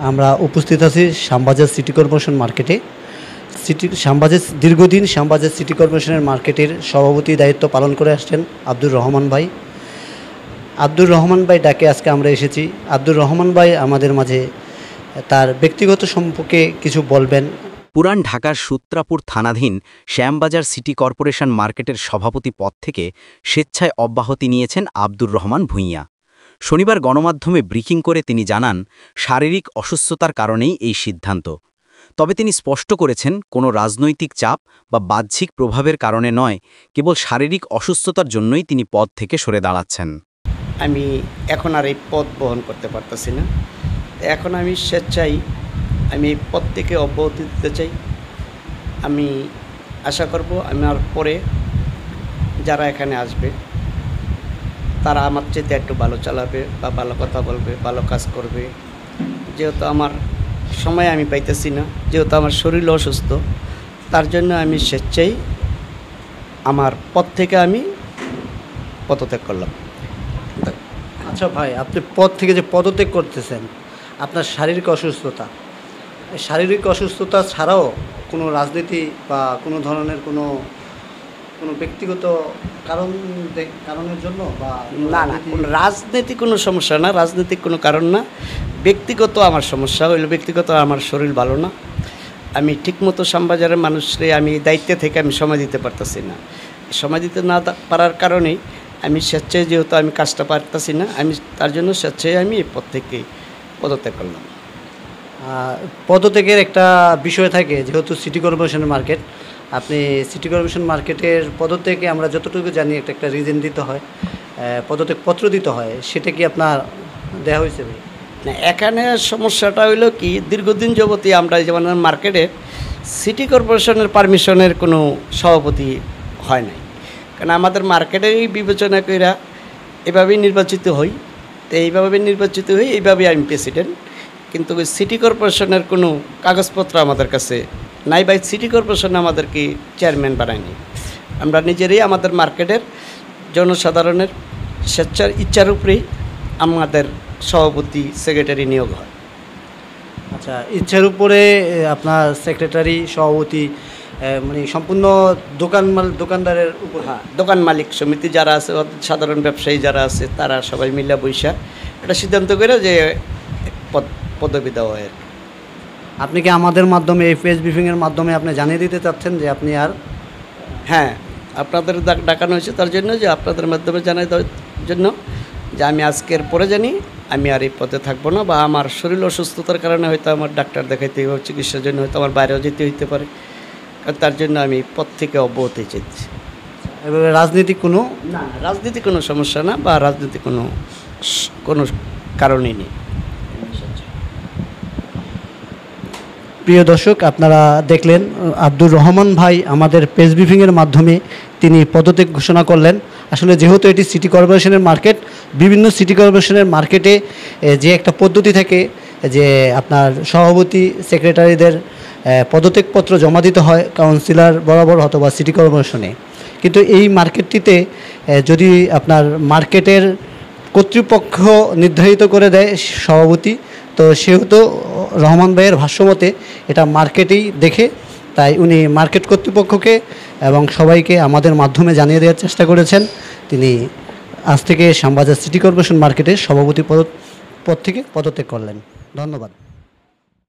আমরা উপস্থিত আছি শ্যামবাজার সিটি কর্পোরেশন মার্কেটে। দীর্ঘদিন শ্যামবাজার সিটি কর্পোরেশনের মার্কেটের সভাপতি দায়িত্ব পালন করে আসছেন আব্দুর রহমান ভাই। আব্দুর রহমান ভাই ডাকে আজকে আমরা এসেছি। আব্দুর রহমান ভাই আমাদের মাঝে তার ব্যক্তিগত সম্পর্কে কিছু বলবেন। পুরান ঢাকার সূত্রাপুর থানাধীন শ্যামবাজার সিটি কর্পোরেশন মার্কেটের সভাপতি পদ থেকে স্বেচ্ছায় অব্যাহতি নিয়েছেন আব্দুর রহমান ভূঁইয়া। শনিবার গণমাধ্যমে ব্রিফিং করে তিনি জানান, শারীরিক অসুস্থতার কারণেই এই সিদ্ধান্ত। তবে তিনি স্পষ্ট করেছেন, কোনো রাজনৈতিক চাপ বা বাহ্যিক প্রভাবের কারণে নয়, কেবল শারীরিক অসুস্থতার জন্যই তিনি পদ থেকে সরে দাঁড়াচ্ছেন। আমি এখন আর এই পদ বহন করতে পারতেছি না। এখন আমি স্বেচ্ছায় এই পদ থেকে অব্যাহতি দিতে চাই। আমি আশা করব আমার পরে যারা এখানে আসবে তারা আমার চেয়ে একটু ভালো চালাবে বা ভালো কথা বলবে, ভালো কাজ করবে। যেহেতু আমার সময় আমি পাইতেছি না, যেহেতু আমার শরীর অসুস্থ, তার জন্য আমি স্বেচ্ছায় আমার পদ থেকে আমি পদত্যাগ করলাম। আচ্ছা ভাই, আপনি পদ থেকে যে পদত্যাগ করতেছেন, আপনার শারীরিক অসুস্থতা ছাড়াও কোনো রাজনীতি বা কোনো ধরনের কোনো ব্যক্তিগত কারণের জন্য বা না, রাজনৈতিক কোনো সমস্যা না, রাজনৈতিক কোনো কারণ না, ব্যক্তিগত আমার সমস্যা হইল। ব্যক্তিগত আমার শরীর ভালো না। আমি ঠিকমতো শ্যামবাজারের মানুষরে আমি দায়িত্বে থেকে আমি সময় দিতে পারতেছি না। সময় দিতে না পারার কারণেই আমি স্বেচ্ছায়, যেহেতু আমি কাজটা পারতেছি না, আমি তার জন্য স্বেচ্ছায় আমি এই পদ থেকে পদত্যাগ করলাম। পদত্যাগের একটা বিষয় থাকে, যেহেতু সিটি কর্পোরেশনের মার্কেট, আপনি সিটি কর্পোরেশন মার্কেটের পদত্যাগে আমরা যতটুকু জানি একটা রিজন দিতে হয়, পদত্যাগ পত্র দিতে হয়, সেটা কি আপনার দেওয়া হয়েছে? না, এখানে সমস্যাটা হইল কি, দীর্ঘদিন যাবতই আমরা যেমন মার্কেটে সিটি কর্পোরেশনের পারমিশনের কোনো সভাপতি হয় নাই। কারণ আমাদের মার্কেটেরই বিবেচনা কইরা এভাবেই নির্বাচিত হই। তো এইভাবে নির্বাচিত হই, এইভাবেই আমি প্রেসিডেন্ট। কিন্তু ওই সিটি কর্পোরেশনের কোনো কাগজপত্র আমাদের কাছে নাই, বা সিটি কর্পোরেশন আমাদেরকে চেয়ারম্যান বানায়নি। আমরা নিজেরাই আমাদের মার্কেটের জনসাধারণের স্বেচ্ছার ইচ্ছার উপরেই আমাদের সভাপতি সেক্রেটারি নিয়োগ হয়। আচ্ছা, ইচ্ছার উপরে আপনার সেক্রেটারি সভাপতি মানে সম্পূর্ণ দোকানদারের উপর? হ্যাঁ, দোকান মালিক সমিতি যারা আছে, সাধারণ ব্যবসায়ী যারা আছে, তারা সবাই মিলে বৈশা এটা সিদ্ধান্ত করে যে পদবি দেওয়া হয়। আপনি কি আমাদের মাধ্যমে, এই প্রেস ব্রিফিংয়ের মাধ্যমে আপনি জানিয়ে দিতে চাচ্ছেন যে আপনি আর? হ্যাঁ, আপনাদের ডাকানো হয়েছে তার জন্য, যে আপনাদের মাধ্যমে জানাই দেওয়ার জন্য যে আমি আজকের পরে জানি আমি আর এই পদে থাকবো না, বা আমার শরীর অসুস্থতার কারণে হয়তো আমার ডাক্তার দেখাইতে হবে, চিকিৎসার জন্য হয়তো আমার বাইরেও যেতে হইতে পারে। কারণ তার জন্য আমি পদ থেকে অব্যাহতি চাইছি। এভাবে রাজনীতিক কোনো? না, রাজনীতিক কোনো সমস্যা না, বা রাজনীতিক কোনো কারণই নেই। প্রিয় দর্শক, আপনারা দেখলেন আব্দুর রহমান ভাই আমাদের প্রেস ব্রিফিংয়ের মাধ্যমে তিনি পদত্যাগ ঘোষণা করলেন। আসলে যেহেতু এটি সিটি কর্পোরেশনের মার্কেট, বিভিন্ন সিটি কর্পোরেশনের মার্কেটে যে একটা পদ্ধতি থাকে যে আপনার সভাপতি সেক্রেটারিদের পদত্যাগপত্র জমা দিতে হয় কাউন্সিলর বরাবর অথবা সিটি কর্পোরেশনে। কিন্তু এই মার্কেটটিতে যদি আপনার মার্কেটের কর্তৃপক্ষ নির্ধারিত করে দেয় সভাপতি, তো সেহেতু রহমান ভাইয়ের ভাষ্যমতে এটা মার্কেটেই দেখে, তাই উনি মার্কেট কর্তৃপক্ষকে এবং সবাইকে আমাদের মাধ্যমে জানিয়ে দেওয়ার চেষ্টা করেছেন তিনি আজ থেকে শ্যামবাজার সিটি কর্পোরেশন মার্কেটের সভাপতি পদ থেকে পদত্যাগ করলেন। ধন্যবাদ।